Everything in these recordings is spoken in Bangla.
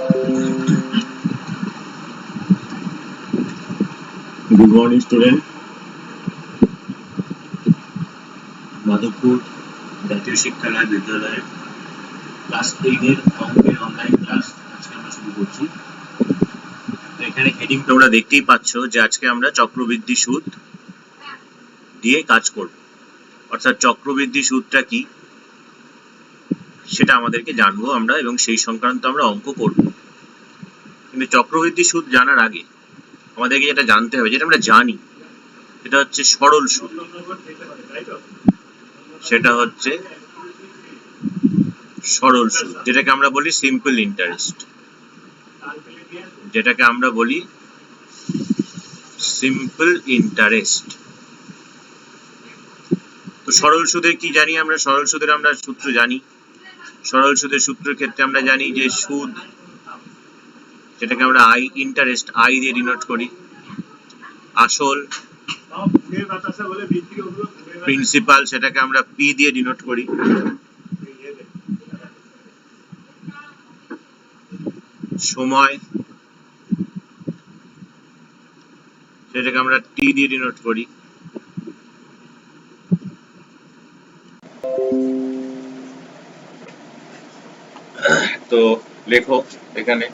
Good morning, student. মাধবপুর জাতীয় শিক্ষালয় বিদ্যালয়ের ক্লাস 8 এর অঙ্কের অনলাইন ক্লাস আজকে আমরা শুরু করছি। তো এখানে হেডিং তোমরা দেখতেই পাচ্ছ যে আজকে আমরা চক্রবৃদ্ধি সুদ দিয়ে কাজ করব, অর্থাৎ চক্রবৃদ্ধি সুদটা কি সেটা আমাদেরকে জানবো আমরা, এবং সেই সংক্রান্ত আমরা অঙ্ক করব। কিন্তু চক্রবৃদ্ধি সুদ জানার আগে আমাদেরকে যেটা জানতে হবে, যেটা আমরা জানি, সেটা হচ্ছে সরল সুদ। সেটা হচ্ছে সরল সুদ, যেটাকে আমরা বলি সিম্পল ইন্টারেস্ট। যেটাকে আমরা বলি সিম্পল ইন্টারেস্ট। তো সরল সুদের কি জানি আমরা? সরল সুদের আমরা সূত্র জানি। সরল সুদের সূত্রের ক্ষেত্রে আমরা জানি যে সুদ, যেটাকে আমরা আই, ইন্টারেস্ট আই দিয়ে ডিনোট করি। আসল, প্রিন্সিপাল, সেটাকে আমরা পি দিয়ে ডিনোট করি। সময়, সেটাকে আমরা টি দিয়ে ডিনোট করি। তো লেখো এখানে।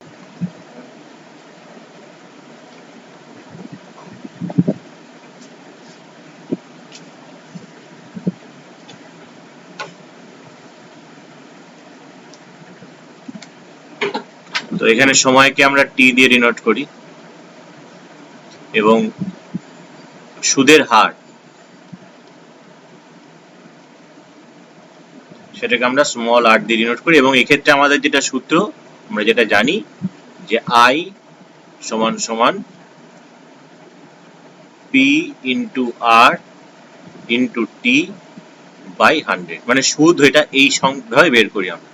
তো এখানে সময়কে আমরা টি দিয়ে ডিনোট করি, এবং সুদের হার সেটাকে আমরা স্মল আর দিয়ে ডিনোট করি। এবং এক্ষেত্রে আমাদের যেটা সূত্র, আমরা যেটা জানি যে আই সমান সমান P into R into T by 100, মানে সুদ এটা এই সংখ্যায় বের করি আমরা।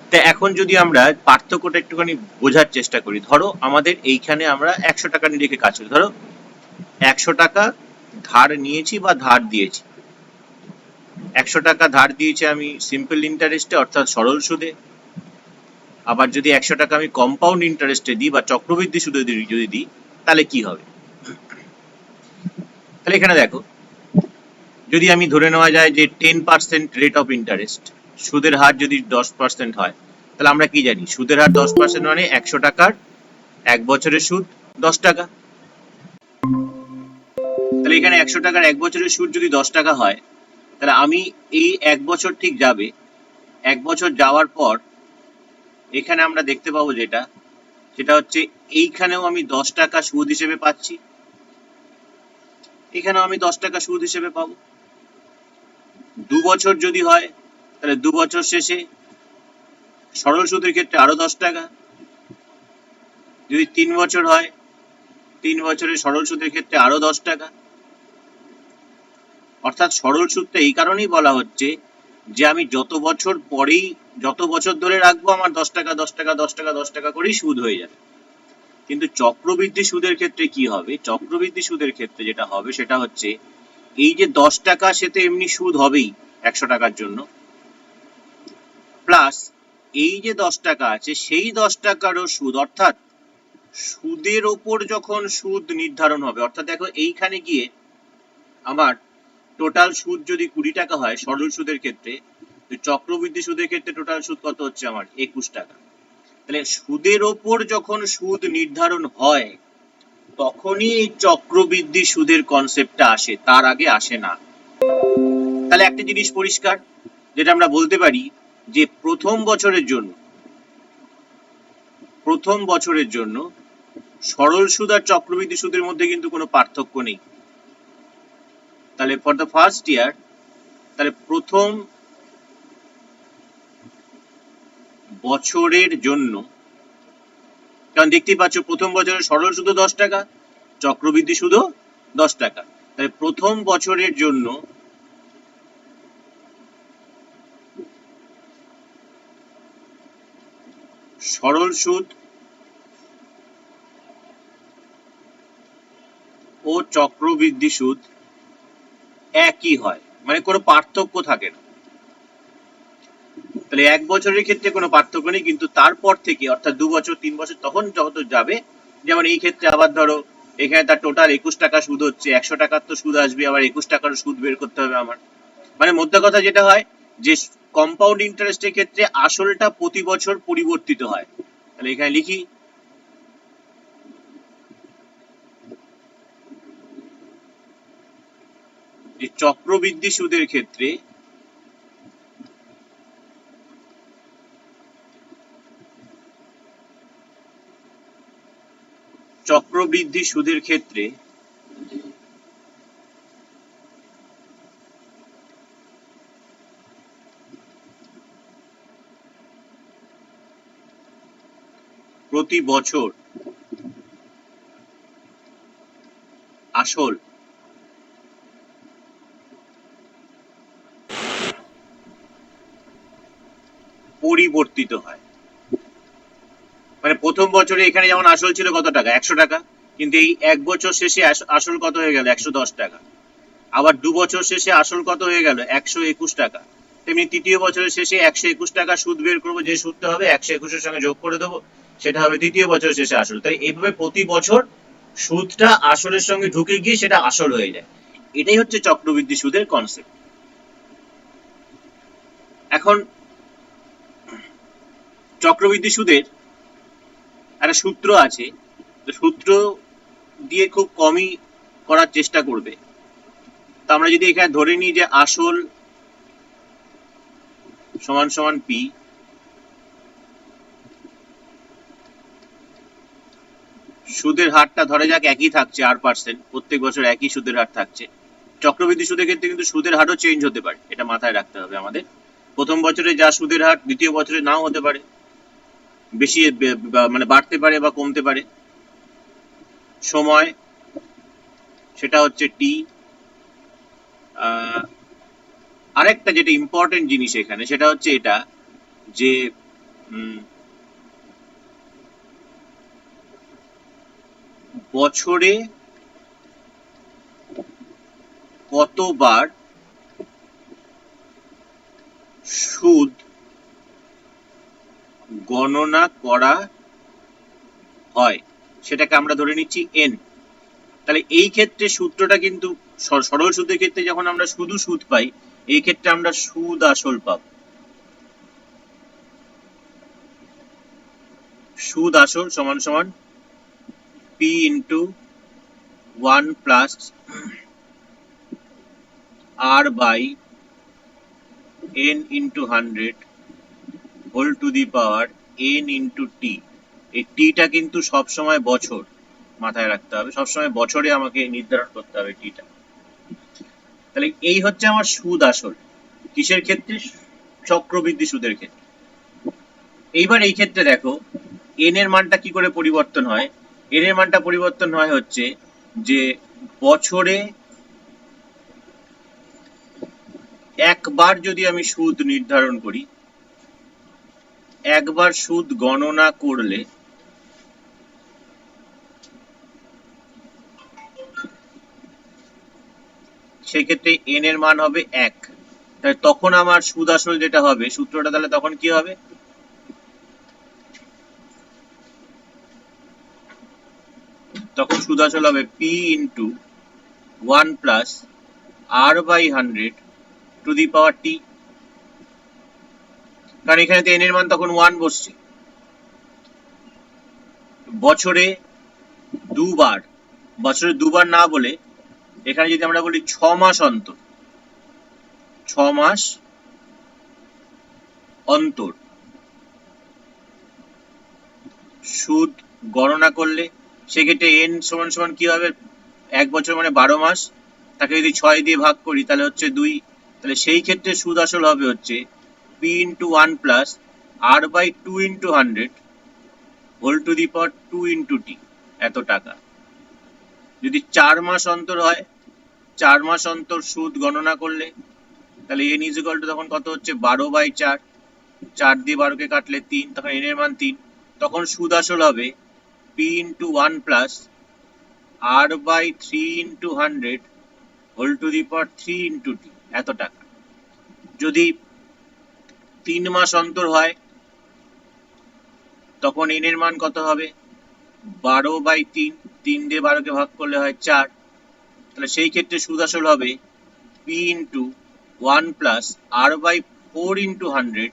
তো এখন যদি আমরা পার্থক্যটা একটুখানি বোঝার চেষ্টা করি, ধরো আমাদের এইখানে আমরা 100 টাকা নিয়ে রেখে কাজ করি। ধরো 100 টাকা ধার নিয়েছি বা ধার দিয়েছি। 100 টাকা ধার দিয়েছি আমি সিম্পল ইন্টারেস্টে, অর্থাৎ সরল সুদে। আবার যদি 100 টাকা আমি কম্পাউন্ড ইন্টারেস্টে দিই বা চক্রবৃদ্ধি সুদে যদি দিই, তাহলে কি হবে? তাহলে এখানে দেখো, যদি আমি ধরে নেওয়া যায় যে 10% রেট অফ ইন্টারেস্ট, সুদের হার যদি 10% হয়, তাহলে আমরা কি জানি? সুদের হার 10% মানে 100 টাকার 1 বছরের সুদ 10 টাকা। তাহলে এখানে 100 টাকার 1 বছরের সুদ যদি 10 টাকা হয়, তাহলে আমি এই 1 বছর ঠিক যাবে, 1 বছর যাওয়ার পর এখানে আমরা দেখতে পাবো সেটা হচ্ছে এইখানেও আমি 10 টাকা সুদ হিসেবে পাচ্ছি, এখানেও আমি 10 টাকা সুদ হিসেবে পাবো। 2 বছর যদি হয়, তাহলে 2 বছর শেষে সরল সুদের ক্ষেত্রে আরো 10 টাকা। যদি 3 বছর হয়, 3 বছরের সরল সুদের ক্ষেত্রে আরো 10 টাকা। অর্থাৎ সরল সুদটা এই কারণেই বলা হচ্ছে যে আমি যত বছর পরেই, যত বছর ধরে রাখবো, আমার 10 টাকা 10 টাকা 10 টাকা 10 টাকা করেই সুদ হয়ে যাবে। কিন্তু চক্রবৃদ্ধি সুদের ক্ষেত্রে কি হবে? চক্রবৃদ্ধি সুদের ক্ষেত্রে যেটা হবে সেটা হচ্ছে এই যে 10 টাকা, সে তো এমনি সুদ হবেই 100 টাকার জন্য, প্লাস এই যে 10 টাকা আছে সেই 10 টাকারও সুদ, অর্থাৎ সুদের ওপর যখন সুদ নির্ধারণ হবে, অর্থাৎ দেখো এইখানে গিয়ে আমার টোটাল সুদ যদি 20 টাকা হয় সরল সুদের ক্ষেত্রে, চক্রবৃদ্ধি সুদের ক্ষেত্রে টোটাল সুদ কত হচ্ছে আমার? 21 টাকা। তাহলে সুদের ওপর যখন সুদ নির্ধারণ হয় তখনই এই চক্রবৃদ্ধি সুদের কনসেপ্টটা আসে, তার আগে আসে না। তাহলে একটা জিনিস পরিষ্কার, যেটা আমরা বলতে পারি যে প্রথম বছরের জন্য সরল সুদ আর চক্রবৃদ্ধি সুদের মধ্যে কিন্তু কোনো পার্থক্য নেই। তাহলে ফর দ্য ফার্স্ট ইয়ার, তাহলে প্রথম বছরের জন্য, কারণ দেখতেই পাচ্ছ প্রথম বছরের সরল সুদও 10 টাকা, চক্রবৃদ্ধি সুদও 10 টাকা। তাহলে প্রথম বছরের জন্য সরল সুদ ও চক্রবৃদ্ধি সুদ একই হয়, মানে কোনো পার্থক্য থাকে না। তাহলে 1 বছরের ক্ষেত্রে কোনো পার্থক্য নেই, কিন্তু তারপর থেকে অর্থাৎ 2 বছর 3 বছর তখন যত যাবে, যেমন এই ক্ষেত্রে আবার ধরো এখানে তার টোটাল 21 টাকা সুদ হচ্ছে, 100 টাকার তো সুদ আসবে, আবার 21 টাকারও সুদ বের করতে হবে আমার। মানে মোদ্দা কথা যেটা হয় যে কম্পাউন্ড ইন্টারেস্টের ক্ষেত্রে আসলটা প্রতি বছর পরিবর্তিত হয়। তাহলে এখানে লিখি যে চক্রবৃদ্ধি সুদের ক্ষেত্রে প্রতি বছর আসল পরিবর্তিত হয়। মানে প্রথম বছরে এখানে যেমন আসল ছিল কত টাকা, 100 টাকা, কিন্তু এই 1 বছর শেষে আসল কত হয়ে গেল, 110 টাকা। আবার 2 বছর শেষে আসল কত হয়ে গেল, 121 টাকা। তেমনি তৃতীয় বছরের শেষে 121 টাকা সুদ বের করবো, যে সুদটা হবে 121 এর সঙ্গে যোগ করে দেবো, সেটা হবে তৃতীয় বছরের শেষে আসল। তাই এইভাবে প্রতি বছর সুদটা আসলের সঙ্গে ঢুকে গিয়ে সেটা আসল হয়ে যায়। এটাই হচ্ছে চক্রবৃদ্ধি সুদের কনসেপ্ট। এখন চক্রবৃদ্ধি সুদের একটা সূত্র আছে, তো সূত্র দিয়ে খুব কমই করার চেষ্টা করবে। তো আমরা যদি এখানে ধরে নিই যে আসল সমান সমান পি, সুদের হারটা ধরে যাক একই থাকছে 8%, প্রত্যেক বছর একই সুদের হার থাকছে। চক্রবৃদ্ধি সুদের ক্ষেত্রে কিন্তু সুদের হারও চেঞ্জ হতে পারে, এটা মাথায় রাখতে হবে আমাদের। প্রথম বছরে যা সুদের হার দ্বিতীয় বছরে নাও হতে পারে, বেশি মানে বাড়তে পারে বা কমতে পারে। সময় সেটা হচ্ছে টি। আরেকটা যেটা ইম্পর্টেন্ট জিনিস এখানে সেটা হচ্ছে এটা যে বছরে কতবার সুদ গণনা করা হয় সেটাকে আমরা ধরে নিচ্ছি এন। তাহলে এই ক্ষেত্রে সূত্রটা কিন্তু সরল সুদের ক্ষেত্রে যখন আমরা শুধু সুদ পাই, এই ক্ষেত্রে আমরা সুদ আসল পাব। সুদ আসল সমান সমান P into 1 plus R by n into 100 whole to the power n into T. এই টিটা কিন্তু সবসময় বছর, মাথায় রাখতে হবে, সবসময় বছরে আমাকে নির্ধারণ করতে হবে টিটা। তাহলে এই হচ্ছে আমার সুদ আসল কিসের ক্ষেত্রে, চক্রবৃদ্ধি সুদের ক্ষেত্রে। এইবার এই ক্ষেত্রে দেখো এন এর মানটা কি করে পরিবর্তন হয়। এন এর মানটা পরিবর্তন হয় হচ্ছে যে বছরে একবার যদি আমি সুদ নির্ধারণ করি, একবার সুদ গণনা করলে সেক্ষেত্রে এন এর মান হবে 1। তাহলে তখন আমার সুদ আসল যেটা হবে, সূত্রটা তাহলে তখন কি হবে, তখন সুদ আসল হবে P into 1 plus R by 100 to the power T. কারণ এখানে এন এর মান তখন 1 বসছে। বছরে দুবার, বছরে দুবার না বলে এখানে যদি আমরা বলি 6 মাস অন্তর, 6 মাস অন্তর সুদ গণনা করলে সেক্ষেত্রে এন সমান সমান কি হবে, 1 বছর মানে 12 মাস, তাকে যদি 6 দিয়ে ভাগ করি তাহলে হচ্ছে 2। তাহলে সেই ক্ষেত্রে সুদ আসল হবে হচ্ছে P into 1 plus R by 2 into 100 whole to the power 2 into T, এত টাকা। যদি 4 মাস অন্তর হয়, 4 মাস অন্তর সুদ গণনা করলে তাহলে এন ইজ ইকুয়াল টু তখন কত হচ্ছে 12/4, 4 দিয়ে 12 কে কাটলে 3, তখন এন এর মান 3। তখন সুদ আসল হবে P into 1 plus R by 3 into 100 whole to the power 3 into T, এত টাকা। যদি 3 মাস অন্তর হয় তখন n এর মান কত হবে? 12/3, 3 দিয়ে 12 কে ভাগ করলে হয় 4। তাহলে সেই ক্ষেত্রে সুদ আসল হবে p into 1 plus r/4 into 100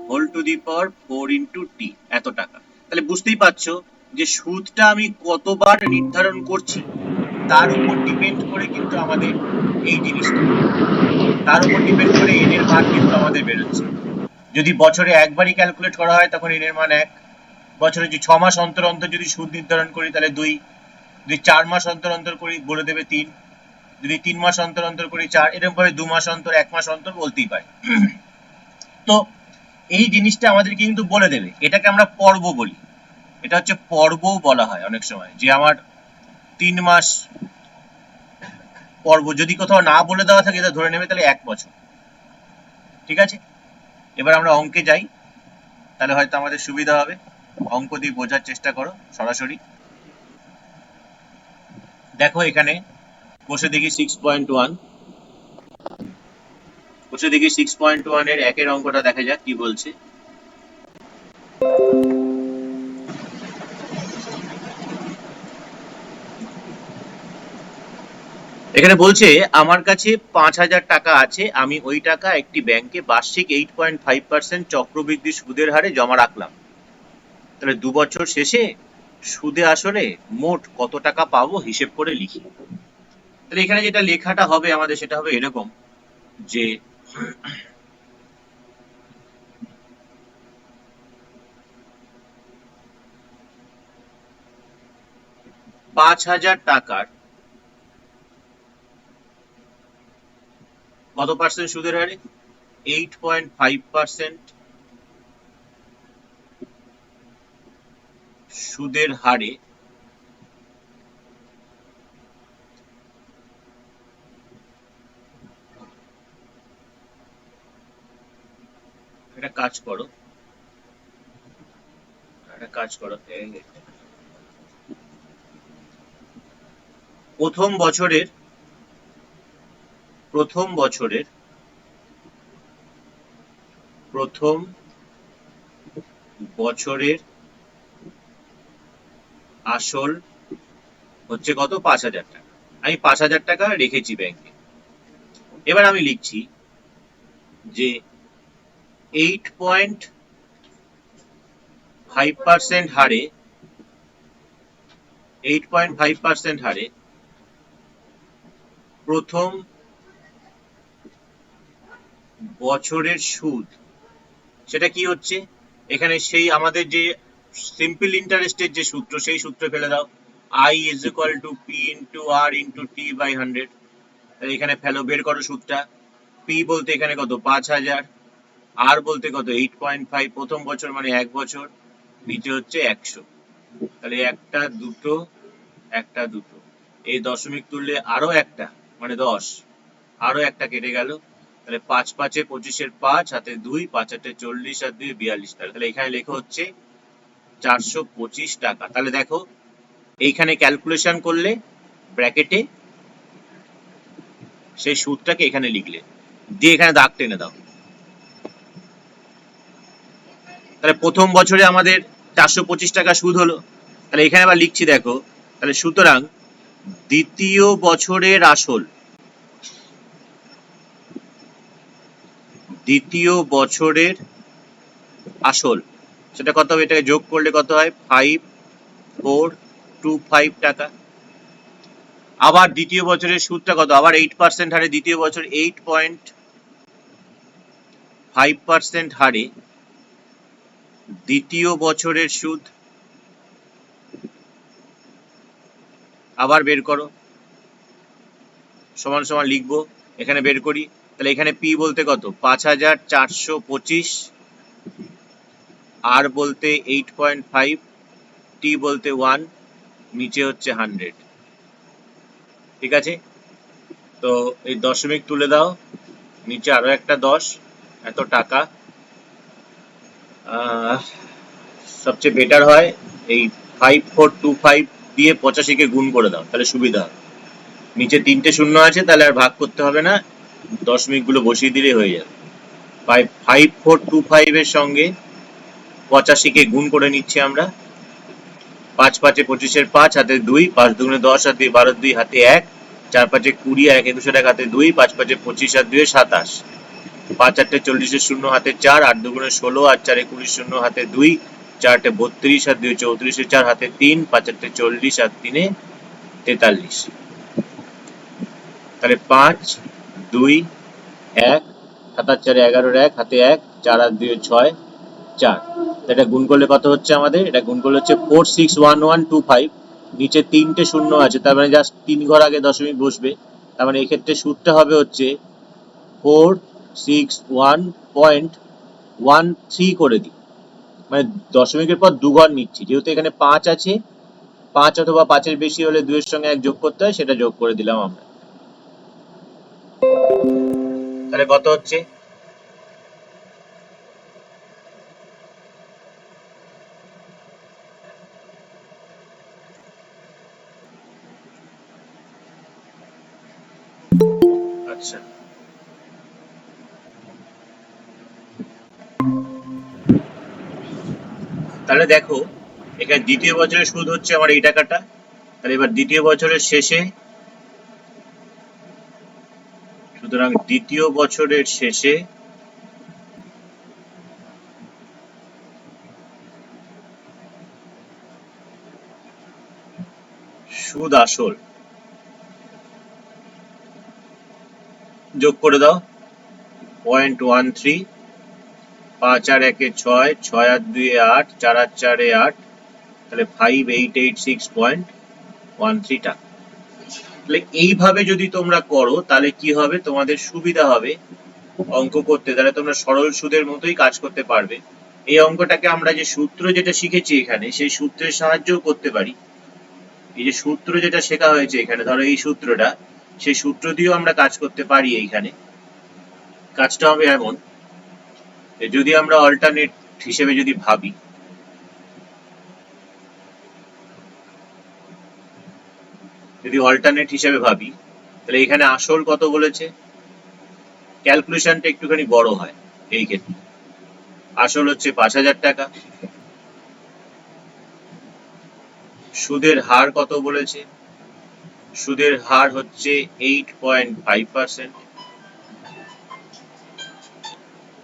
whole to the power 4 into t, এত টাকা। তাহলে বুঝতেই পারছো যে সুদটা আমি কতবার নির্ধারণ করছি তার উপর ডিপেন্ড করে কিন্তু আমাদের এই জিনিসটা, তার উপর ডিপেন্ড করে n এর মান কিন্তু আমাদের বেরোচ্ছে। যদি বছরে একবারই ক্যালকুলেট করা হয় তখন n এর মান 1, বছরে যদি 6 মাস অন্তর অন্তর যদি সুদ নির্ধারণ করি তাহলে 2, যদি 4 মাস অন্তর অন্তর করি বলে দেবে 3, যদি 3 মাস অন্তর অন্তর করি 4, এরকম ভাবে 2 মাস অন্তর, 1 মাস অন্তর বলতেই পারি। তো এই জিনিসটা আমাদের কিন্তু বলে দেবে, এটাকে আমরা পর্ব বলি। এটা হচ্ছে পর্ব বলা হয় অনেক সময়, যে আমার 3 মাস পর্ব। যদি কোথাও না বলে দেওয়া থাকে এটা ধরে নেবে তাহলে 1 বছর। ঠিক আছে, এবার আমরা অঙ্কে যাই, তাহলে হয়তো আমাদের সুবিধা হবে। অঙ্ক দিয়ে বোঝার চেষ্টা করো সরাসরি। দেখো এখানে বসে দেখি 6.1, বসে দেখি 6.1 এর একের অঙ্কটা দেখা যাক কি বলছে। এখানে বলছে আমার কাছে 5,000 টাকা আছে, আমি ওই টাকা একটি ব্যাংকে বার্ষিক 8.5% চক্রবৃদ্ধি সুদের হারে জমা রাখলাম। তাহলে 2 বছর শেষে সুদে আসলে মোট কত টাকা পাবো হিসেব করে লিখি। তাহলে এখানে যেটা লেখাটা হবে আমাদের সেটা হবে এরকম, যে টাকার কত পার্সেন্ট সুদের হারে? 8.5% সুদের হারে একটা কাজ করো, প্রথম বছরের আসল হচ্ছে কত? 5,000 টাকা। আমি 5,000 টাকা রেখেছি ব্যাংকে। এবার আমি লিখছি যে 8.5% হারে 8.5% হারে প্রথম বছরের সুদ, সেটা কি হচ্ছে? এখানে সেই আমাদের যে সিম্পল ইন্টারেস্টের যে সূত্র, সেই সূত্র ফেলে দাও, I is equal to P into R into T by 100। এখানে ফেলো, বের করো সূত্রটা। P বলতে এখানে কত? 5,000, R বলতে কত? 8.5, প্রথম বছর মানে 1 বছর, নিচে হচ্ছে 100। তাহলে একটা দুটো একটা দুটো, এই দশমিক তুললে আরো একটা মানে 10, আরো একটা কেটে গেল। তাহলে 5 5 25 5 হাতে 2, 5 8 40 আর 2 42 টাকা। তাহলে এখানে লেখা হচ্ছে 425 টাকা। তাহলে দেখো এইখানে ক্যালকুলেশন করলে ব্র্যাকেটে সেই সুদটাকে এখানে লিখলে, দিয়ে এখানে দাগ টেনে দাও। তাহলে প্রথম বছরে আমাদের 425 টাকা সুদ হলো। তাহলে এখানে আবার লিখছি দেখো, তাহলে সুতরাং দ্বিতীয় বছরের আসল সেটা কত হবে? এটাকে যোগ করলে কত হয়? 5425 টাকা। আবার দ্বিতীয় বছরের সুদটা কত? আবার 8% হারে দ্বিতীয় বছর 8.5% হারে দ্বিতীয় বছরের সুদ, আবার বের করো, সমান সমান লিখবো, এখানে বের করি। তাহলে এখানে P বলতে কত? 5,425, R বলতে 8.5, T বলতে 1, নিচে হচ্ছে 100। ঠিক আছে, তো এই দশমিক তুলে দাও, নিচে আরো একটা 10, এত টাকা। সবচেয়ে বেটার হয় এই 5425 দিয়ে 85 কে গুণ করে দাও, তাহলে সুবিধা হবে। নিচে 3টে শূন্য আছে, তাহলে আর ভাগ করতে হবে না, দশমিক গুলো বসিয়ে দিলে হয়ে যাবে। 5425 এর সঙ্গে 85 কে গুণ করে নিচ্ছি আমরা। 5 5 25 5 হাতে 2, 5 2 10 হাতে 12 2 হাতে 1, 4 5 20 আর 1 21 হাতে 2, 5 5 25 আর 2 27, 5 8 40 শূন্য হাতে 4, 8 2 16 আর 4 21 শূন্য হাতে 2, 4 32 আর 2 34 4 হাতে 3, 5 8 40 আর 3 43। তাহলে 5 2 1 7 4 11 1 হাতে 1, 4 আর 2 6 4। এটা গুণ করলে কত হচ্ছে আমাদের? এটা গুণ করলে হচ্ছে 461125। নিচে 3টে শূন্য আছে, তার মানে জাস্ট 3 ঘর আগে দশমিক বসবে। তার মানে এই ক্ষেত্রে সূত্রটা হবে হচ্ছে 461.13 করে দিই, মানে দশমিকের পর 2 ঘর নিচ্ছি। যেহেতু এখানে 5 আছে, 5 অথবা 5 এর বেশি হলে 2 এর সঙ্গে 1 যোগ করতে হয়, সেটা যোগ করে দিলাম আমরা। তাহলে কত হচ্ছে? আচ্ছা, তাহলে দেখো এখানে দ্বিতীয় বছরের সুদ হচ্ছে আমার এই টাকাটা। তাহলে এবার দ্বিতীয় বছরের শেষে, সুতরাং দ্বিতীয় বছরের শেষে সুদ আসল যোগ করে দাও 0.13, 5 আর 1 6, 6 আর 2 8, 4 আর 4 8, তাহলে 5886.13 টাকা। তাহলে এইভাবে যদি তোমরা করো তাহলে কি হবে, তোমাদের সুবিধা হবে অঙ্ক করতে, তাহলে তোমরা সরল সুদের মতোই কাজ করতে পারবে। এই অঙ্কটাকে আমরা যে সূত্র যেটা শিখেছি এখানে, সেই সূত্রের সাহায্যও করতে পারি। এই যে সূত্র যেটা শেখা হয়েছে এখানে, ধরো এই সূত্রটা, সেই সূত্র দিয়েও আমরা কাজ করতে পারি। এইখানে কাজটা হবে এমন, যদি আমরা অল্টারনেট হিসেবে যদি ভাবি, তাহলে এখানে আসল কত বলেছে, ক্যালকুলেশনটা একটুখানি বড় হয় এই ক্ষেত্রে। আসল হচ্ছে 5000 টাকা, সুদের হার কত বলেছে, সুদের হার হচ্ছে 8.5%।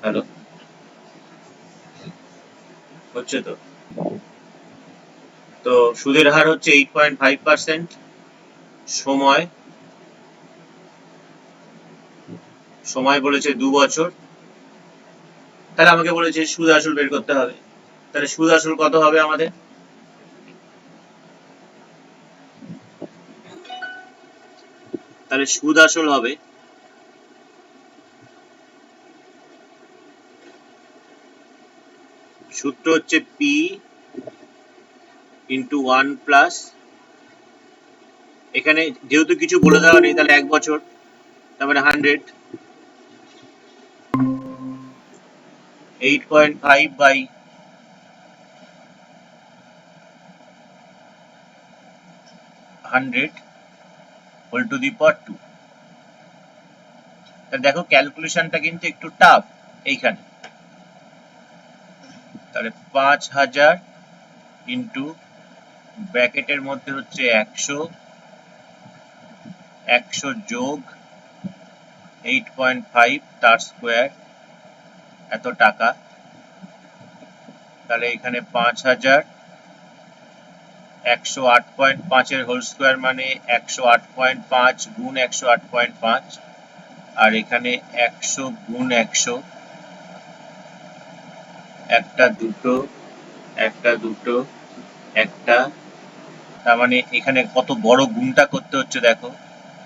হ্যালো, হচ্ছে তো? তো সুদের হার হচ্ছে 8.5%, সময় বলেছে 2 বছর। তাহলে আমাকে বলেছে সুদ আসল বের করতে হবে। তাহলে সুদ আসল কত হবে আমাদের? তাহলে সুদ আসল হবে সূত্র হচ্ছে P ইন্টু 1 প্লাস, এখানে যেহেতু কিছু বলে দেওয়া নেই তাহলে 1 বছর, তার মানে 100, 8.5 by 100 whole to the power 2। তাহলে দেখো ক্যালকুলেশনটা কিন্তু একটু টাফ এইখানে। তাহলে 5000 ইন্টু ব্র্যাকেটের মধ্যে হচ্ছে 100 যোগ 8.5 তার স্কোয়ার, এত টাকা। তাহলে এখানে 5000, 108.5 এর হোল স্কোয়ার মানে 108.5 গুণ 108.5, আর এখানে 100 গুণ 100, একটা দুটো একটা দুটো একটা, তার মানে এখানে কত বড় গুণটা করতে হচ্ছে দেখো,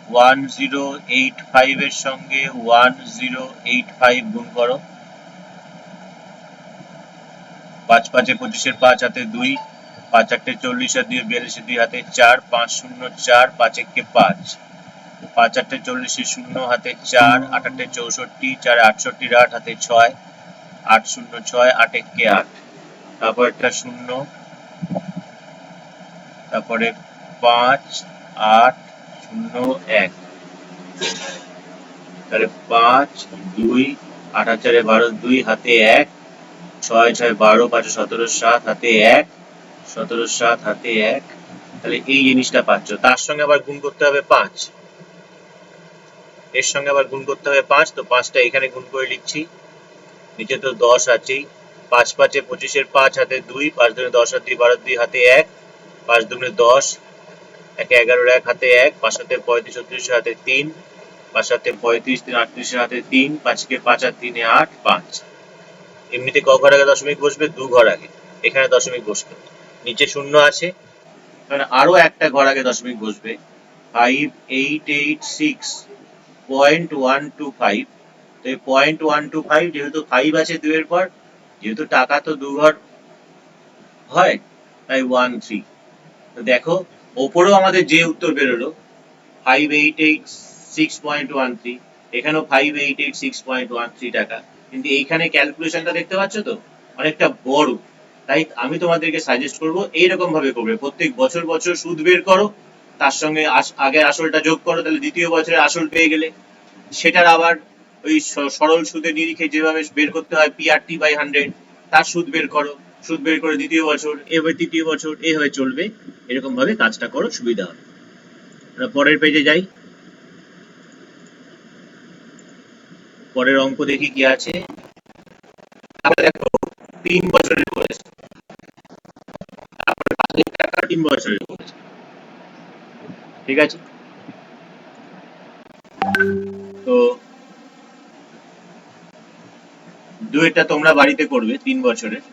1085 এর সঙ্গে 1085 গুণ করো, 5 5 25 5 হাতে 2, 5 8 40 আর 2 42 2 হাতে 4, 5 0 4, 5 1 5, 5 8 40 শূন্য হাতে 4, 8 8 64, 4 68 8 হাতে 6, 8 0 6, 8 1 8, তারপর একটা শূন্য, তারপরে 5 8 0 1, তাহলে 5 2 8 আর 4 12 2 হাতে 1, 6 6 12 5 17 7 হাতে 1, 17 7 হাতে 1। তাহলে এই জিনিসটা পাচ্ছ। তার সঙ্গে আবার গুণ করতে হবে 5, এর সঙ্গে আবার গুণ করতে হবে 5, তো 5টা এখানে গুণ করে লিখছি। নিচে তো 10 আছেই, 5 5 এ 25 এর 5 হাতে 2, 5 2 10 আর 2 12 2 হাতে 1, 5 2 10, 1 11 1 হাতে 1, 5 7 35 36 হাতে 3, 5 7 35 3 38 হাতে 3, 5 কে 5 আর 3 8, 5। এমনিতে ক ঘর আগে দশমিক বসবে? 2 ঘর আগে, এখানে দশমিক বসবে। নিচে শূন্য আছে, মানে আরো একটা ঘর আগে দশমিক বসবে। 5886.125, তো এই 0.125 যেহেতু 5 আছে 2 এর পর, যেহেতু টাকা তো 2 ঘর হয়, তাই 13। তো দেখো ওপরেও আমাদের যে উত্তর বেরোলো 5886.13, এখানেও 5886.13 টাকা, কিন্তু এইখানে ক্যালকুলেশনটা দেখতে পাচ্ছ তো অনেকটা বড়। তাই আমি তোমাদেরকে সাজেস্ট করবো এইরকম ভাবে করবে, প্রত্যেক বছর বছর সুদ বের করো, তার সঙ্গে আগের আসলটা যোগ করো, তাহলে দ্বিতীয় বছরের আসল পেয়ে গেলে সেটার আবার ওই সরল সুদের নিরিখে যেভাবে বের করতে হয় PRT বাই 100, তার সুদ বের করো, সুদ বের করে দ্বিতীয় বছর, এবার তৃতীয় বছর, এইভাবে চলবে। এরকম ভাবে কাজটা করো, সুবিধা হবে। পরের পেজে যাই, পরের অঙ্ক দেখি কি আছে। দেখো 3 বছরের করেছে, তারপরে 5,000 টাকা 3 বছরের করেছে, ঠিক আছে। তো দুইটা তোমরা বাড়িতে করবে 3 বছরের।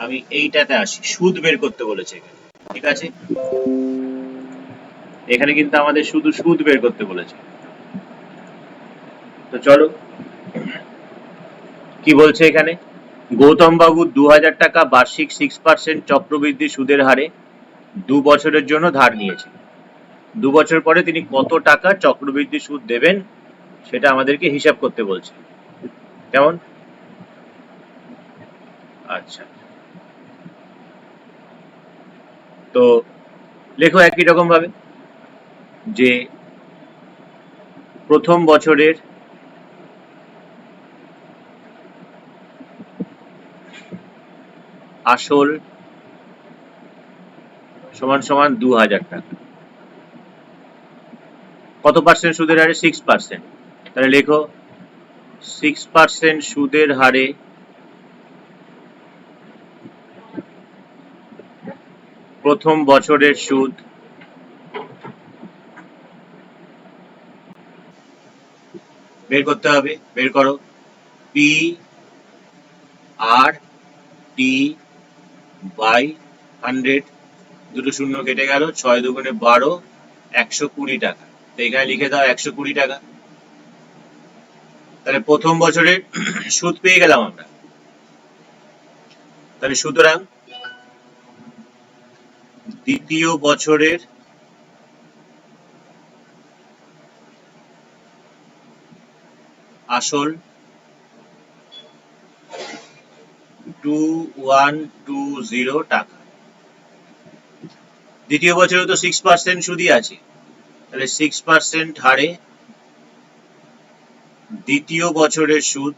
আমি এইটাতে আসি, সুদ বের করতে বলেছে এখানে, ঠিক আছে। এখানে কিন্তু আমাদের শুধু সুদ বের করতে বলেছে। তো চলো কি বলছে এখানে। গৌতম বাবু 2000 টাকা বার্ষিক 6% চক্রবৃদ্ধি সুদের হারে 2 বছরের জন্য ধার নিয়েছে। 2 বছর পরে তিনি কত টাকা চক্রবৃদ্ধি সুদ দেবেন সেটা আমাদেরকে হিসাব করতে বলছে। কেমন? আচ্ছা, তো লেখো একই রকম ভাবে যে প্রথম বছরের আসল সমান সমান 2000 টাকা। কত পার্সেন্ট সুদের হারে? 6%। তাহলে লেখো 6% সুদের হারে প্রথম বছরের সুদ বের করতে হবে। বের করো, PRT বাই 100, দুটো শূন্য কেটে গেল, 6 দুগুণে 12, 120 টাকা। তো এখানে লিখে দাও 120 টাকা। তাহলে প্রথম বছরের সুদ পেয়ে গেলাম আমরা। তাহলে সুতরাং দ্বিতীয় বছরের আসল 2120 টাকা। দ্বিতীয় বছরে তো 6% সুদই আছে, তাহলে 6% হারে দ্বিতীয় বছরের সুদ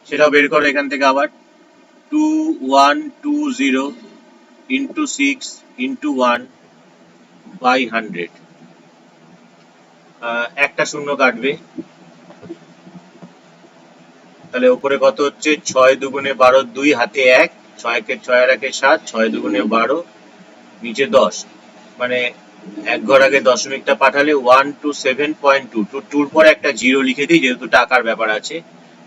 সেটাও বের করো এখান থেকে আবার। 2120 ইন্টু 6 ইন্টু 1 বাই 100, একটা শূন্য কাটবে, তাহলে উপরে কত হচ্ছে? 6 দুগুণে 12, 2 হাতে 1, 6 আর 1 7, 6 দুগুণে 12, নিচে 10, মানে এক ঘর আগে দশমিকটা পাঠালে 127.2, টুর পরে একটা জিরো লিখে দিই যেহেতু টাকার ব্যাপার আছে,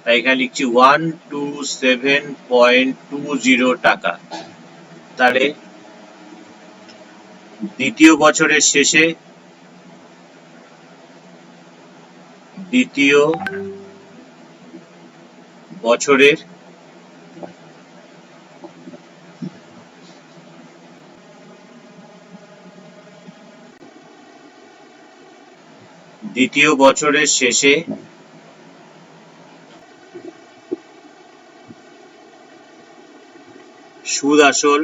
তাই এখানে লিখছি 127.20 টাকা। তাহলে দ্বিতীয় বছরের শেষে দ্বিতীয় বছরের দ্বিতীয় বছরের শেষে সুদ আসল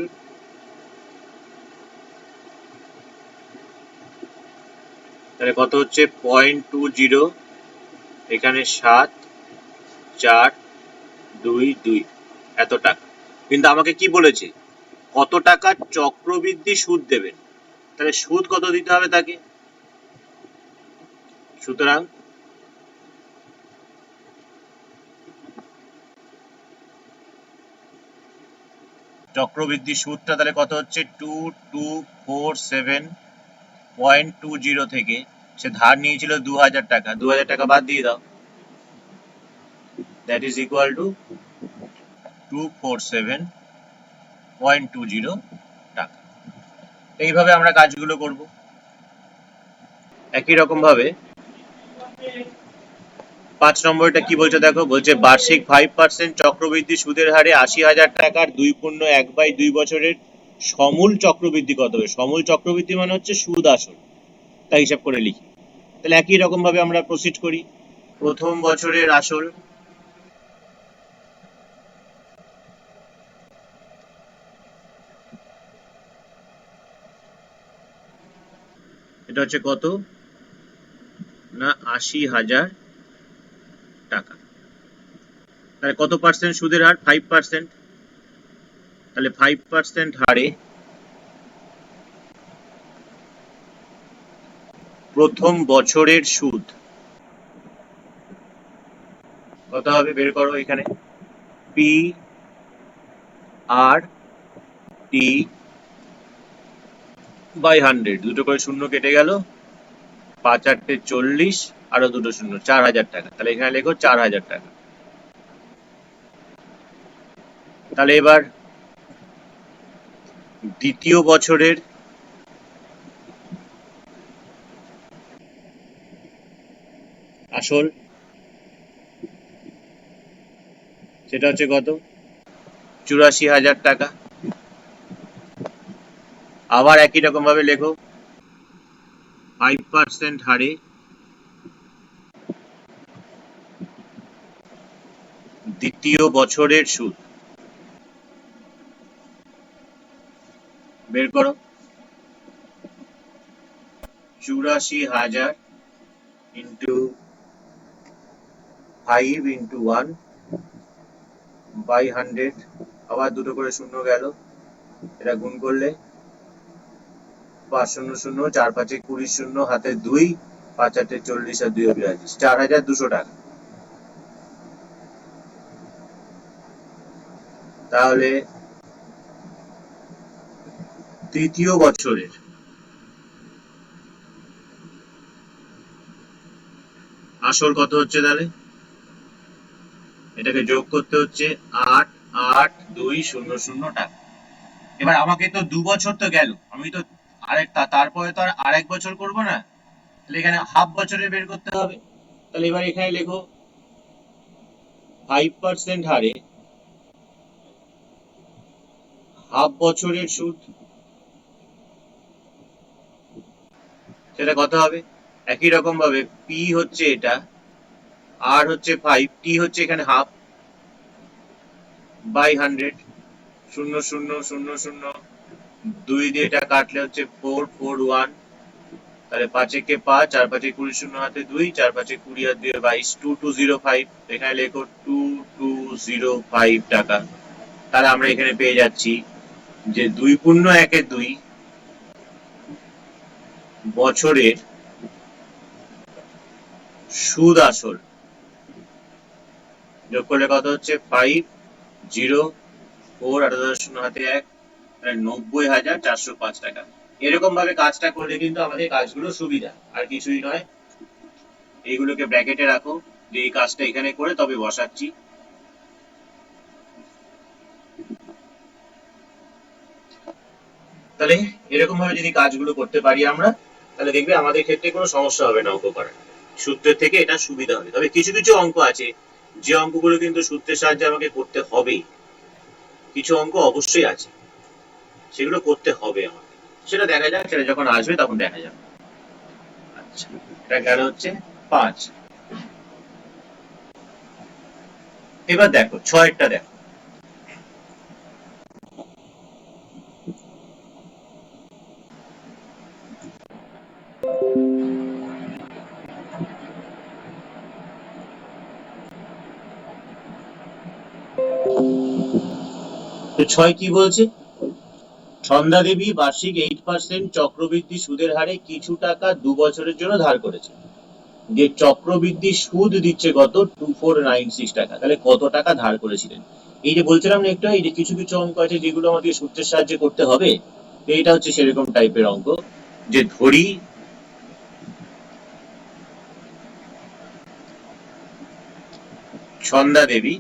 তাহলে কত হচ্ছে 0.20, এখানে 7,4,2,2 এত টাকা। কিন্তু আমাকে কি বলেছে, কত টাকা চক্রবৃদ্ধি সুদ দেবেন, তাহলে সুদ কত দিতে হবে তাকে। সুতরাং চক্রবৃদ্ধি সুদটা তাহলে কত হচ্ছে 2247.20 থেকে সে ধার নিয়েছিল 2000 টাকা, 2000 টাকা বাদ দিয়ে দাও, দ্যাট ইজ ইকুয়াল টু 247.20 টাকা। এইভাবে আমরা কাজগুলো করব। একই রকম ভাবে 5 নম্বরটা কি বলছে দেখো, বলছে বার্ষিক 5% চক্রবৃদ্ধি সুদের হারে 80,000 টাকার 2.1/2 বছরের সমূল চক্রবৃদ্ধি কত হবে। সমূল চক্রবৃদ্ধি মানে হচ্ছে সুদ আসল, তাই হিসাব করে লিখি। তাহলে একই রকম ভাবে আমরা প্রসিড করি। প্রথম বছরের আসল এটা হচ্ছে কত না 80,000 টাকা। তাহলে কত পার্সেন্ট সুদের হার, 5%। তাহলে 5% হারে প্রথম বছরের সুদ কত হবে বের করো। এখানে পি আর টি বাই 100, দুটো করে শূন্য কেটে গেল, 5 × 8 = 40, আরো দুটো শূন্য, 4,000 টাকা। তাহলে এখানে লেখো 4,000 টাকা। তাহলে এবার দ্বিতীয় বছরের আসল সেটা হচ্ছে কত 84,000 টাকা। আবার একই রকম ভাবে লেখো 5% হারে দ্বিতীয় বছরের সুদ বের করো। 84,000 ইন্টু 5 ইন্টু 1 বাই 100, আবার দুটো করে শূন্য গেল, এটা গুণ করলে 5 শূন্য শূন্য, 4 5 20 শূন্য, হাতে 2, 5 8 40 আর 2 82, 4,200 টাকা। তাহলে তৃতীয় বছরের আসল কত হচ্ছে, তাহলে এটাকে যোগ করতে হচ্ছে 8,8,2,0,0 টাকা। এবার আমাকে তো 2 বছর তো গেল, আমি তো তারপরে তো আর আরেক বছর করব না, তাহলে এখানে হাফ বছরে বের করতে হবে। তাহলে এবার এখানে লেখো 5% হারে হাফ বছরের সুদ, সেটা কত হবে। একই রকম ভাবে পি হচ্ছে এটা, আর হচ্ছে 5, টি হচ্ছে এখানে হাফ, বাই 100, শূন্য শূন্য শূন্য শূন্য, 2 দিয়ে এটা কাটলে হচ্ছে 4 4 1, তাহলে 5 একে 5, 4 5 20 শূন্য, হাতে 2, 4 5 20 আর 2 22, 2205। এখানে লেখো 2205 টাকা। তাহলে আমরা এখানে পেয়ে যাচ্ছি যে 2.1 বছরের সুদ আসল যোগ করলে কত হচ্ছে 5,0,4, 8,000 হাতে 1, 90,405 টাকা। এরকম ভাবে কাজটা করলে কিন্তু আমাদের কাজগুলো সুবিধা, আর কিছুই নয়। এইগুলোকে ব্র্যাকেটে রাখো যে এই কাজটা এখানে করে তবে বসাচ্ছি। তাহলে এরকম ভাবে যদি কাজগুলো করতে পারি আমরা, তাহলে দেখবে আমাদের ক্ষেত্রে কোনো সমস্যা হবে না অঙ্ক করার, সূত্রের থেকে এটা সুবিধা হবে। তবে কিছু কিছু অঙ্ক আছে যে অঙ্কগুলো কিন্তু সূত্রের সাহায্যে আমাকে করতে হবেই, কিছু অঙ্ক অবশ্যই আছে সেগুলো করতে হবে আমাকে, সেটা দেখা যাক, সেটা যখন আসবে তখন দেখা যাবে। আচ্ছা, এটা গেল হচ্ছে 5। এবার দেখো 6 দেখো। তো 6 কি বলছে? ছন্দা দেবী বার্ষিক 8% চক্রবৃদ্ধি সুদের হারে কিছু টাকা 2 বছরের জন্য ধার করেছে। যে চক্রবৃদ্ধি সুদ দিচ্ছে কত? 2496 টাকা। তাহলে কত টাকা ধার করেছিলেন? এই যে বলছিলাম না একটু, এই যে কিছু কিছু অঙ্ক আছে যেগুলো আমাদের সূত্রের সাহায্যে করতে হবে, তো এটা হচ্ছে সেরকম টাইপের অঙ্ক। যে ধরি ছন্দা দেবী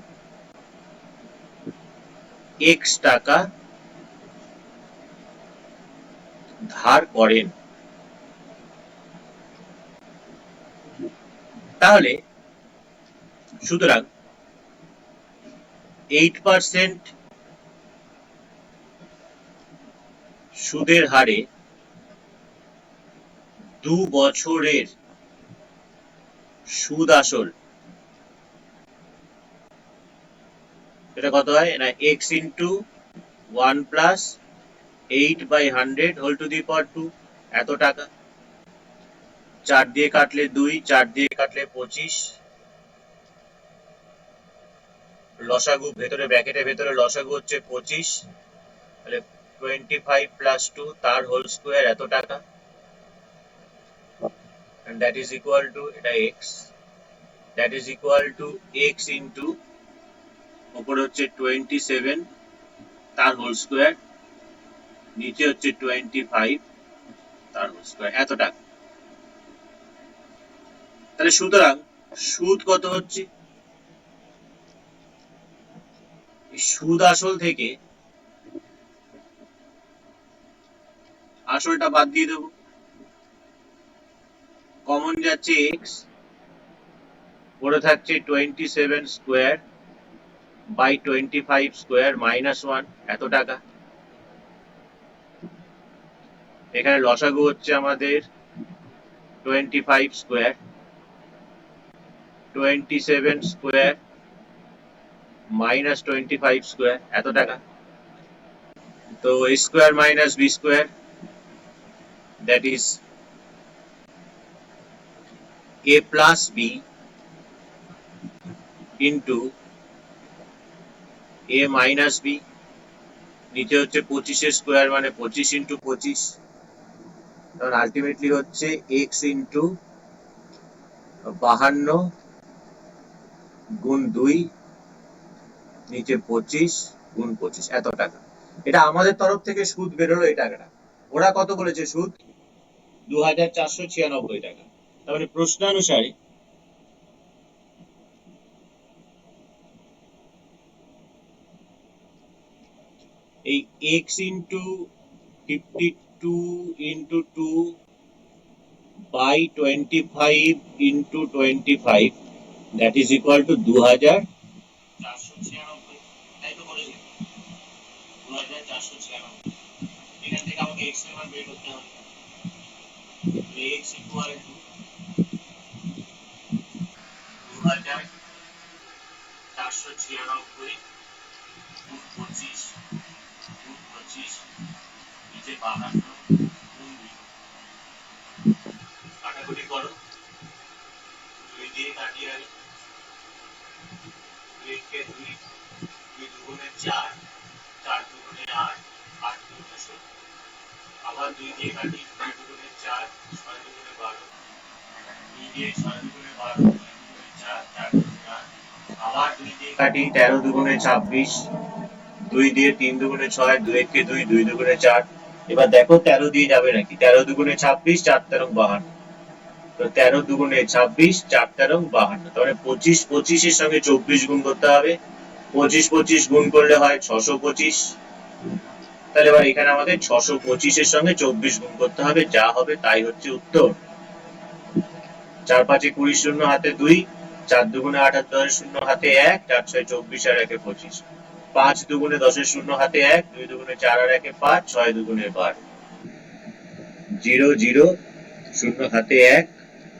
x টাকা ধার করেন, তাহলে সুতরাং 8% সুদের হারে 2 বছরের সুদ আসল, এটা কত হয় না? x into 1 plus 8/100 whole to the power 2, এত টাকা। 4 দিয়ে কাটলে 2, 4 দিয়ে কাটলে 25, লসাগু ভেতরে ব্র্যাকেটের ভেতরে লসাগু হচ্ছে 25, তাহলে 25 প্লাস 2 তার হোল স্কয়ার, এত টাকা। and that is equal to এটা x, that is equal to x into উপরে হচ্ছে 27 তার হোল স্কয়ার, নিচে হচ্ছে 25 তার হোল স্কয়ার, এত টাকা। তাহলে সুতরাং সুদ কত হচ্ছে? সুদ আসল থেকে আসলটা বাদ দিয়ে দেবো, কমন যাচ্ছে x, পড়ে থাকছে 27 স্কয়ার বাই 25 স্কয়ার মাইনাস 1, এত টাকা। এখানে লসাগু হচ্ছে আমাদের 25 স্কয়ার, 27 স্কয়ার মাইনাস 25 স্কয়ার, এত টাকা। তো a square minus b square, that is a plus b into a minus b, নিচে হচ্ছে 25 এর স্কয়ার মানে 25 ইন্টু 25, তখন আলটিমেটলি হচ্ছে x ইন্টু 52 গুণ 2 নিচে 25 গুণ 25, এত টাকা। এটা আমাদের তরফ থেকে সুদ বেরোলো এই টাকাটা। ওরা কত বলেছে সুদ? 2496 টাকা। তাহলে প্রশ্নানুসারে এই x into 52 into 2 by 25 into 25, that is equal to 2496, তাই তো বলেছি 2496। এখান থেকে আমাকে x এর মান বের করতে হবে, x ইকুয়াল টু 2496 গুণ 25 গুণ 25 নিচে 52 গুণ 2, কাটাকুটি করো, 2 দিয়ে কাটিয়ে আনি, 2 কে 2, 2 দুগুণে 4, 4 দুগুণে 8, 8 দুগুণে 16, আবার 2 দিয়ে কাটি, 2 দুগুণে 4, 6 দুগুণে 12, 2 দিয়ে 6 দুগুণে 12, 2 দুগুণে 4, 4 দুগুণে 8, আবার 2 দিয়ে কাটি, 13 দুগুণে 26, 2 দিয়ে 3 দুগুণে 6, 2 কে 2, 2 দুগুণে 4। এবার দেখো 13 দিয়ে যাবে নাকি? 13 দুগুণে 26, 4 তেরং 52, তো 13 দুগুণে 26, 4 তেরং 52, তাহলে 25 25 এর সঙ্গে 24 গুণ করতে হবে, 25 25 গুণ করলে হয় 625। তাহলে এবার এখানে আমাদের 625 এর সঙ্গে 24 গুণ করতে হবে, যা হবে তাই হচ্ছে উত্তর। 4 5 20 শূন্য হাতে 2, 4 দুগুণে 8 আর 10 শূন্য হাতে 1, 4 6 24 আর 1 25, 5 দুগুণে 10 এর শূন্য হাতে 1, 2 দুগুণে 4 আর 1 5, 6 দুগুণে 12, 0 0 শূন্য হাতে 1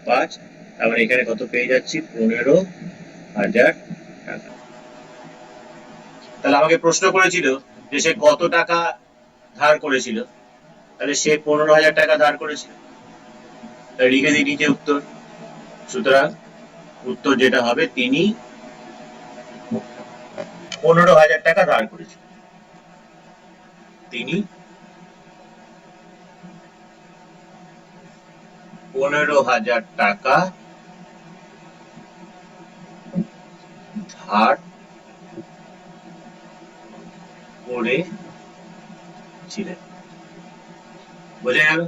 5, তারপরে এখানে কত পেয়ে যাচ্ছি? 15,000 টাকা। তাহলে আমাকে প্রশ্ন করেছিল যে সে কত টাকা ধার করেছিল, তাহলে সে 15,000 টাকা ধার করেছিল, তাই লিখে দিই নিচে উত্তর। সুতরাং উত্তর যেটা হবে, তিনি 15,000 টাকা ধার করেছিল। তিনি 15,000 টাকা ধার করেছিলেন। বোঝা গেল?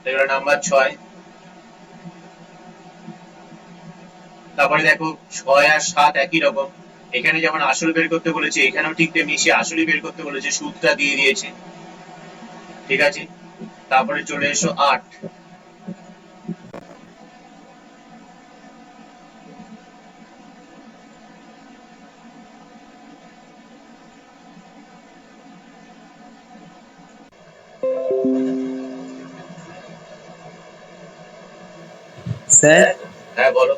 এবার নাম্বার 6। তারপরে দেখো 6 আর 7 একই রকম। এখানে যেমন আসল বের করতে বলেছে, এখানেও ঠিক তেমনি সে আসলই বের করতে বলেছে, সুদটা দিয়ে দিয়েছে। ঠিক আছে, তারপরে চলে এসো 8। স্যার হ্যাঁ বলো।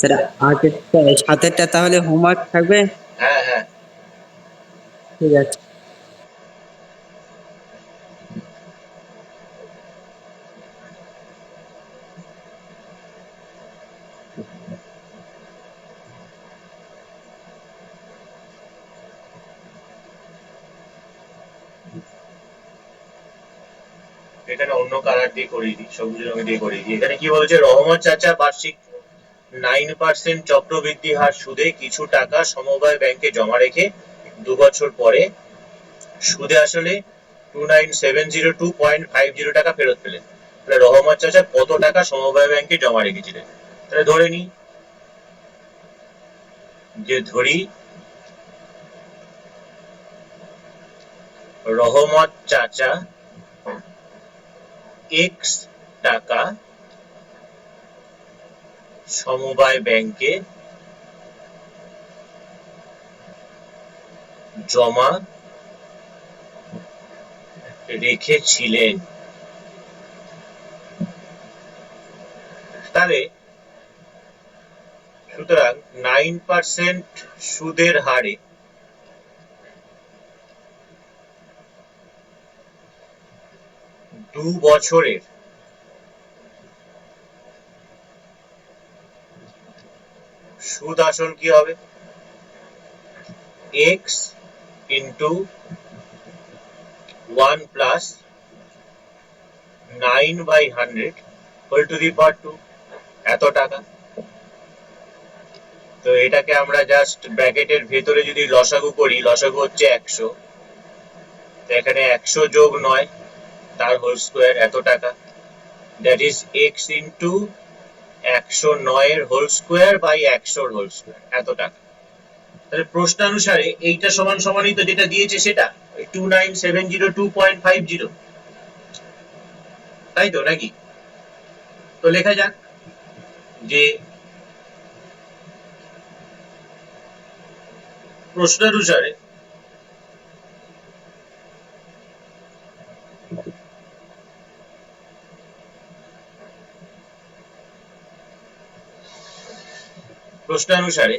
স্যার আগেরটা সাতেরটা তাহলে হোমওয়ার্ক থাকবে? হ্যাঁ হ্যাঁ, ঠিক আছে। এখানে অন্য কালার দিয়ে করিয়ে দিই, সবুজ রঙে দিয়ে করিয়ে দিই। এখানে কি বলছে, রহমত চাচা বার্ষিক 9% চক্রবৃদ্ধি হার সুদে কিছু টাকা সমবায় ব্যাংকে জমা রেখে 2 বছর পরে সুদে আসলে 29,702.50 টাকা ফেরত পেলেন। তাহলে রহমত চাচা কত টাকা সমবায় ব্যাংকে জমা রেখেছিলেন? তাহলে ধরে নি যে ধরি রহমত চাচা x টাকা সমবায় ব্যাংকে জমা রেখেছিলেন। তাহলে সুতরাং 9% সুদের হারে দু বছরের সুদ আসল কি হবে? x into 1 plus 9/100 whole to the power 2, এত টাকা। তো এটাকে আমরা জাস্ট ব্র্যাকেটের ভেতরে যদি লসাগু করি, লসাগু হচ্ছে 100, তো এখানে 100 যোগ 9 তার হোল স্কোয়ার, এত টাকা। দ্যাট ইজ x ইন্টু 109 এর হোল স্কোয়ার বাই 100 এর হোল স্কোয়ার, এত টাকা। তাহলে প্রশ্নানুসারে এইটা সমান সমানই তো যেটা দিয়েছে সেটা 29,702.50, তাই তো নাকি? তো লেখা যাক যে প্রশ্নানুসারে প্রশ্নানুসারে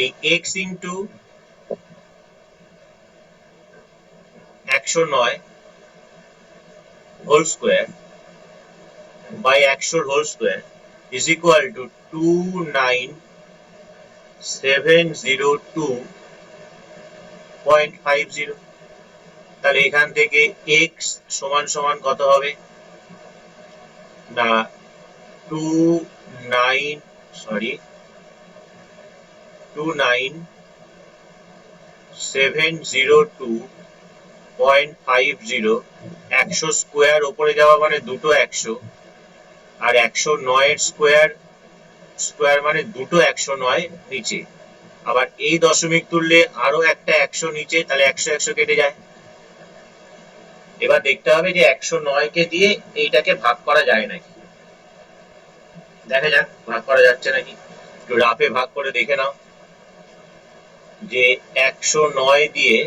এই x into 109 whole square by 100 whole square is equal to 29,702.50। তাহলে এখান থেকে x সমান সমান কত হবে না 29,702.50। 100 স্কোয়ার উপরে যাওয়া মানে দুটো 100, আর 109 এর স্কোয়ার স্কোয়ার মানে দুটো 109 নিচে। আবার এই দশমিক তুললে আরো একটা 100 নিচে, তাহলে 100 100 কেটে যায়। এবার দেখতে হবে যে 109 কে দিয়ে এইটাকে ভাগ করা যায় নাকি। দেখা যাক ভাগ করা যাচ্ছে নাকি, একটু রাফে ভাগ করে দেখে নাও। যে 109 দিয়ে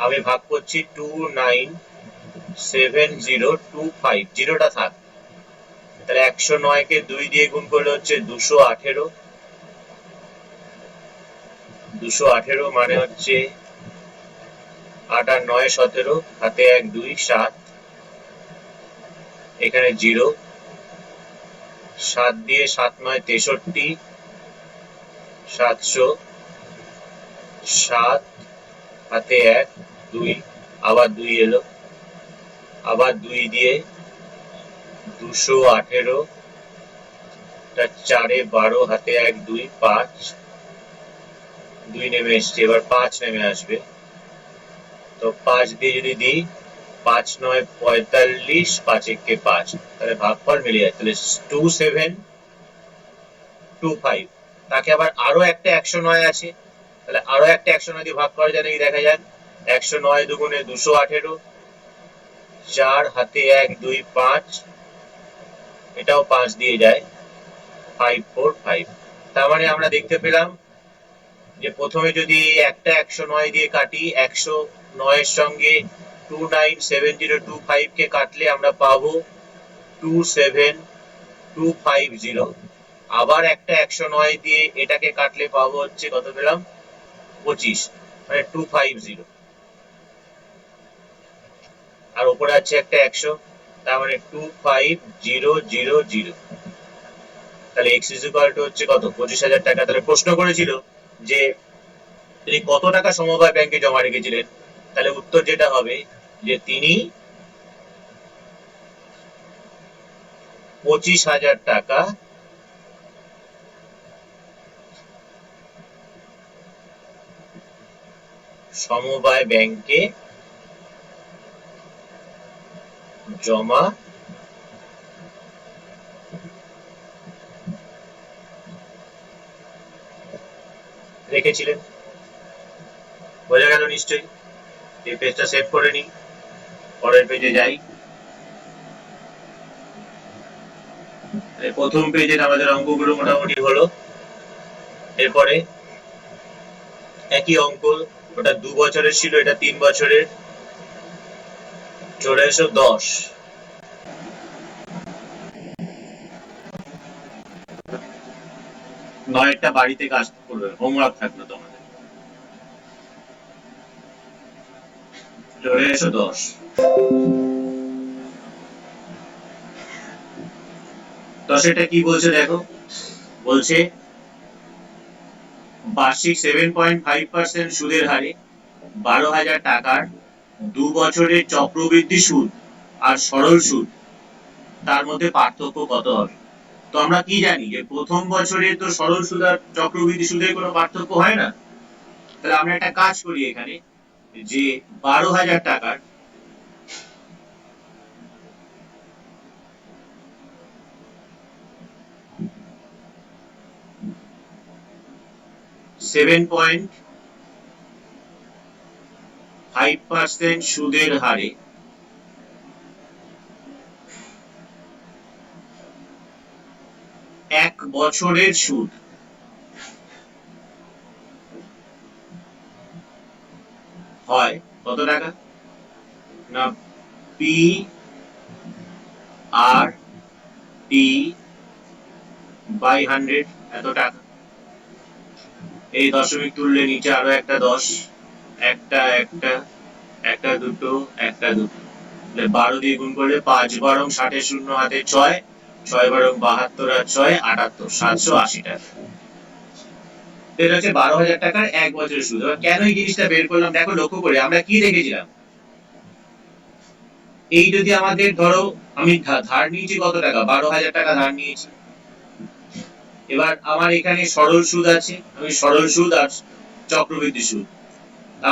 আমি ভাগ করছি 29,702.50, জিরোটা থাক। তাহলে 109 কে 2 দিয়ে গুণ করলে হচ্ছে 218, 218 মানে হচ্ছে 8 আর 9 17, হাতে 1 2 7, এখানে 0, 7 দিয়ে 7 9 63, 700, 7 হাতে 1 2, আবার 2 এলো, আবার 2 দিয়ে 218, 4 12 হাতে 1 2 5, 2 নেমে এসছে, এবার 5 নেমে আসবে। তো 5 দিয়ে যদি দিই 5 9 45, 5 1 5, তাহলে ভাগফল মিলে যায়, তাহলে 2725। তাকে আবার আরো একটা 109 আছে, তাহলে আরো একটা 109 দিয়ে ভাগ করা যায় নাকি দেখা যাক। 109 দুগুণে 218, 4 হাতে 1 2 5, এটাও 5 দিয়ে যায়, 545। তার মানে আমরা দেখতে পেলাম যে প্রথমে যদি একটা 109 দিয়ে কাটি, 109 এর সঙ্গে 297025 কে কাটলে আমরা পাবো 27250। আবার একটা 109 দিয়ে এটাকে কাটলে পাবো হচ্ছে কত পেলাম, 25, মানে 250। আর উপরে আছে একটা 100, তার মানে 25000। তাহলে x হচ্ছে কত, 25,000 টাকা। তাহলে প্রশ্ন করেছিল যে তিনি কত টাকা সমবায় ব্যাংকে জমা রেখেছিলেন, তাহলে উত্তর যেটা হবে যে তিনি 25,000 টাকা সমবায় ব্যাংকে জমা রেখেছিলেন। বোঝা গেল নিশ্চয়ই। এই পেজটা সেভ করে নিই, পরের পেজে যাই। প্রথম পেজের আমাদের অঙ্কগুলো মোটামুটি হলো। এরপরে একই অঙ্ক, ওটা 2 বছরের ছিল, এটা 3 বছরের। চলে এসো 10। 9টা বাড়িতে কাজ করবে, হোমওয়ার্ক থাকলো তোমাদের। চলে এসো 10। 10 এটা কি বলছে দেখো, বলছে বার্ষিক 7.5% সুদের হারে 12,000 টাকার 2 বছরের চক্রবৃদ্ধি সুদ আর সরল সুদ, তার মধ্যে পার্থক্য কত হবে। তো আমরা কি জানি যে প্রথম বছরে তো সরল সুদ আর চক্রবৃদ্ধি সুদের কোনো পার্থক্য হয় না। তাহলে আমরা একটা কাজ করি এখানে, যে 12,000 টাকার 7.5% সুদের হারে 1 বছরের সুদ হয় কত টাকা না, পি আর টি বাই 100, এত টাকা। এই দশমিক তুললে নিচে আরো একটা 10, একটা একটা একটা দুটো একটা দুটো, 12 দিয়ে গুণ করলে 5 বারং 60 শূন্য হাতে 6, 6 বারং 72 আর 6 78, 780 টাকা। এটা হচ্ছে 12,000 টাকার 1 বছরের সুদ। এবার কেন এই জিনিসটা বের করলাম দেখো, লক্ষ্য করে আমরা কি দেখেছিলাম, এই যদি আমাদের ধরো আমি ধার নিয়েছি কত টাকা, 12,000 টাকা ধার নিয়েছি। এবার আমার এখানে সরল সুদ আছে, আমি সরল সুদ আর চক্রবৃদ্ধি সুদ,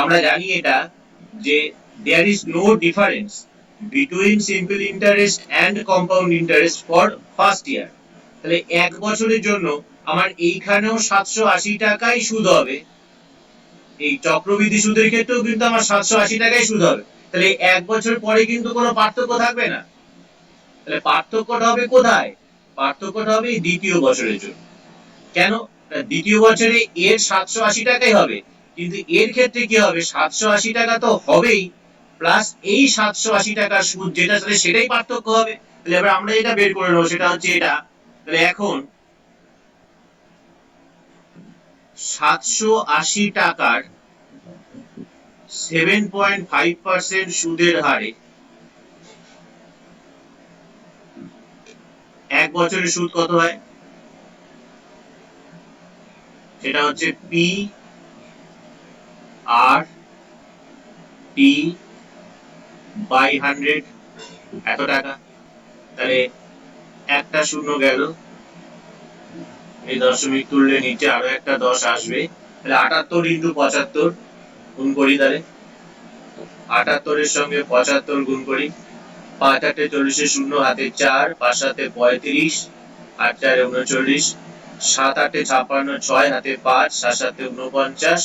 আমরা জানি এটা যে there is no difference between simple interest and compound interest for first year। তাহলে 1 বছরের জন্য আমার এইখানেও 780 টাকাই সুদ হবে, এই চক্রবৃদ্ধি সুদের ক্ষেত্রেও কিন্তু আমার 780 টাকাই সুদ হবে। তাহলে 1 বছর পরে কিন্তু কোনো পার্থক্য থাকবে না। তাহলে পার্থক্যটা হবে কোথায়, পার্থক্যটা হবে দ্বিতীয় বছরের জন্য। কেন, দ্বিতীয় বছরে এর 780 টাকাই হবে, কিন্তু এর ক্ষেত্রে কি হবে, 780 টাকা তো হবেই, প্লাস এই 780 টাকার সুদ যেটা, সেটাই পার্থক্য হবে। তাহলে এবার আমরা এটা বের করে নেবো, সেটা হচ্ছে এটা। তাহলে এখন 780 টাকার 7.5% সুদের হারে 1 বছরের সুদ কত হয়, সেটা হচ্ছে পি আর টি বাই 100 এত টাকা। তাহলে একটা শূন্য গেল, এই দশমিক তুললে নিচে আরো একটা 10 আসবে, তাহলে 78 ইন্টু 75 গুণ করি, তাহলে 78 এর সঙ্গে 75 গুণ করি, 5 8 40 শূন্য হাতে 4, 5 7 35, 8 4 39, 7 8 56, 6 হাতে 5, 7 7 49,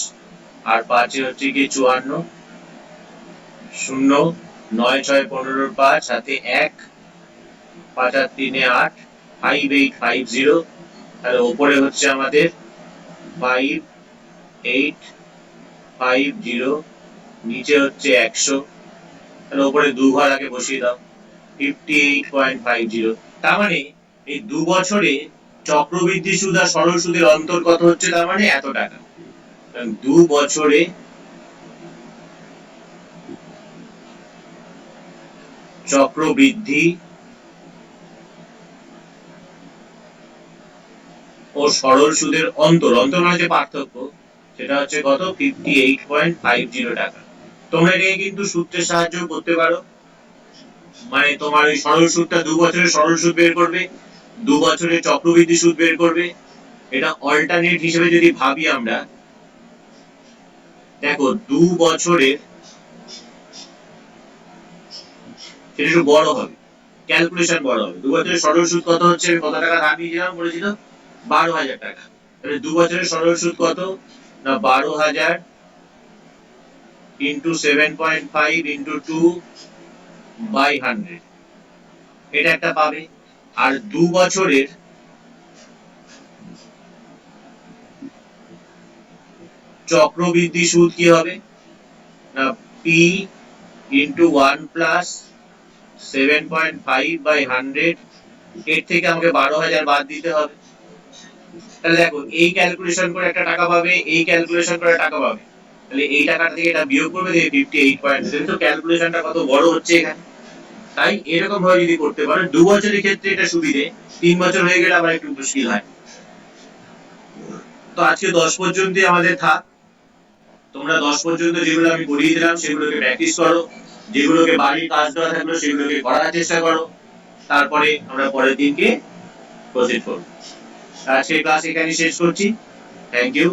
আর 5 হচ্ছে কি 54, শূন্য 9 6 15 5 হাতে 1, 5 আর 3 8, 5 8 5 0, তাহলে উপরে হচ্ছে আমাদের 5 8 5 0, নিচে হচ্ছে 100, তাহলে উপরে 2 ঘর আগে বসিয়ে দাও, 58.50। তার মানে এই 2 বছরে চক্রবৃদ্ধি সুদ আর সরল সুদের অন্তর কত হচ্ছে, তার মানে এত টাকা। 2 বছরে চক্রবৃদ্ধি ও সরল সুদের অন্তর, অন্তর মানে যে পার্থক্য, সেটা হচ্ছে কত, 58.50 টাকা। তোমরা এটাকে কিন্তু সূত্রের সাহায্য করতে পারো, মানে তোমার ওই সরল সুদটা 2 বছরের সরল সুদ বের করবে, 2 বছরের চক্রবৃদ্ধি সুদ বের করবে। এটা অল্টারনেট হিসেবে যদি ভাবি আমরা, দেখো 2 বছরের, সেটা একটু বড় হবে, ক্যালকুলেশন বড় হবে। 2 বছরের সরল সুদ কত হচ্ছে, কত টাকা ধার নিয়েছিলাম বলেছিল, 12,000 টাকা। তাহলে 2 বছরের সরল সুদ কত না, 12,000 ইন্টু 7.5 ইন্টু 2 বাই 100, এটা একটা পাবে। আর 2 বছরের চক্রবৃদ্ধি সুদ কি হবে না, পি ইন্টু 1 প্লাস 7.5 বাই 100, এর থেকে আমাকে 12,000 বাদ দিতে হবে। তাহলে দেখো এই ক্যালকুলেশন করে একটা টাকা পাবে, এই ক্যালকুলেশন করে টাকা পাবে, তাহলে এই টাকাটা থেকে এটা বিয়োগ করবে, দিয়ে 58. তো ক্যালকুলেশনটা কত বড় হচ্ছে এখানে। তাই এরকম ভাবে যদি করতে পারো, 2 বছরের ক্ষেত্রে এটা সুবিধে, 3 বছর হয়ে গেলে আবার একটু মুশকিল হয়। তো আজকে 10 পর্যন্তই আমাদের থাক। তোমরা 10 পর্যন্ত যেগুলো আমি পড়িয়ে দিলাম সেগুলোকে প্র্যাকটিস করো, যেগুলোকে বাড়ির কাজ দেওয়া থাকলো সেগুলোকে করার চেষ্টা করো, তারপরে আমরা পরের দিনকে প্রসিড করব। আজকে ক্লাস এখানে শেষ করছি। Thank you.